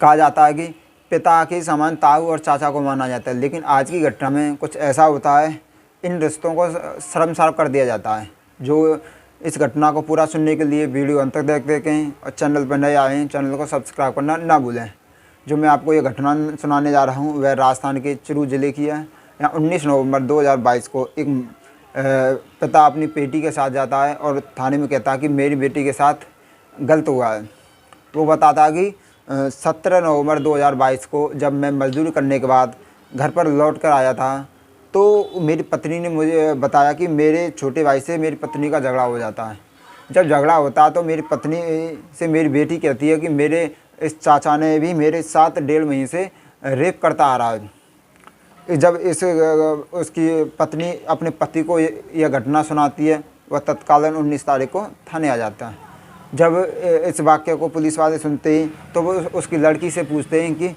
कहा जाता है कि पिता के समान ताऊ और चाचा को माना जाता है, लेकिन आज की घटना में कुछ ऐसा होता है, इन रिश्तों को शर्मसार कर दिया जाता है। जो इस घटना को पूरा सुनने के लिए वीडियो अंत तक देख देखें और चैनल पर नए आए हैं चैनल को सब्सक्राइब करना ना भूलें। जो मैं आपको ये घटना सुनाने जा रहा हूँ वह राजस्थान के चुरू ज़िले की है। यहाँ 19 नवंबर 2022 को एक पिता अपनी बेटी के साथ जाता है और थाने में कहता है कि मेरी बेटी के साथ गलत हुआ है। वो बताता है कि 17 नवंबर 2022 को जब मैं मजदूरी करने के बाद घर पर लौट कर आया था तो मेरी पत्नी ने मुझे बताया कि मेरे छोटे भाई से मेरी पत्नी का झगड़ा हो जाता है। जब झगड़ा होता है तो मेरी पत्नी से मेरी बेटी कहती है कि मेरे इस चाचा ने भी मेरे साथ 1.5 महीने से रेप करता आ रहा है। जब उसकी पत्नी अपने पति को यह घटना सुनाती है, वह तत्कालीन 19 तारीख को थाने आ जाता है। जब इस वाक्य को पुलिस वाले सुनते ही तो वो उसकी लड़की से पूछते हैं कि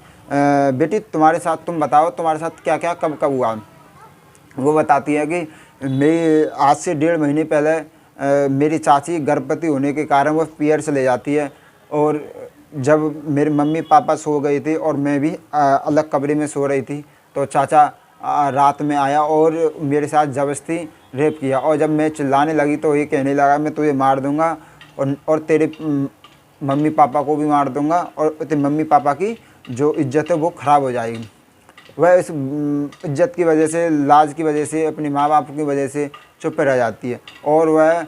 बेटी तुम्हारे साथ, तुम बताओ तुम्हारे साथ क्या क्या कब कब हुआ। वो बताती है कि मेरी आज से 1.5 महीने पहले मेरी चाची गर्भवती होने के कारण वो पीरियड से ले जाती है, और जब मेरे मम्मी पापा सो गए थे और मैं भी अलग कमरे में सो रही थी तो चाचा रात में आया और मेरे साथ ज़बरदस्ती रेप किया। और जब मैं चिल्लाने लगी तो ये कहने लगा मैं तुझे मार दूंगा और तेरे मम्मी पापा को भी मार दूंगा और तेरे मम्मी पापा की जो इज्जत है वो ख़राब हो जाएगी। वह इस इज्जत की वजह से, लाज की वजह से, अपने माँ बाप की वजह से चुप रह जाती है। और वह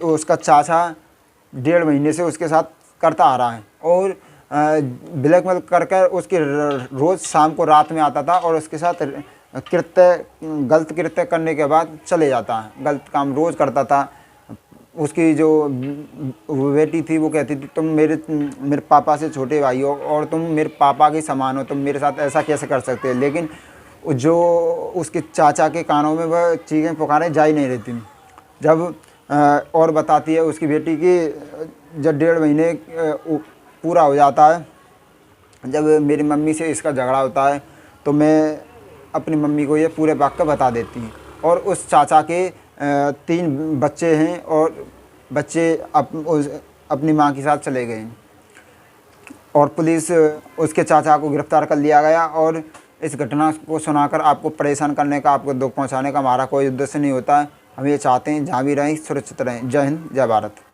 उसका चाचा 1.5 महीने से उसके साथ करता आ रहा है और ब्लैकमेल कर उसके रोज़ शाम को रात में आता था और उसके साथ गलत कृत्य करने के बाद चले जाता है। गलत काम रोज़ करता था। उसकी जो बेटी थी वो कहती थी तुम मेरे पापा से छोटे भाई हो और तुम मेरे पापा के समान हो, तुम मेरे साथ ऐसा कैसे कर सकते हो। लेकिन जो उसके चाचा के कानों में वह चीज़ें पुकारें जा ही नहीं रही थी। जब और बताती है उसकी बेटी की जब 1.5 महीने पूरा हो जाता है, जब मेरी मम्मी से इसका झगड़ा होता है तो मैं अपनी मम्मी को ये पूरे वाक़या बता देती हूँ। और उस चाचा के 3 बच्चे हैं और बच्चे अपनी माँ के साथ चले गए और पुलिस उसके चाचा को गिरफ्तार कर लिया गया। और इस घटना को सुनाकर आपको परेशान करने का, आपको दुख पहुंचाने का हमारा कोई उद्देश्य नहीं होता है। हम ये चाहते हैं जहाँ भी रहें सुरक्षित रहें। जय हिंद, जय भारत।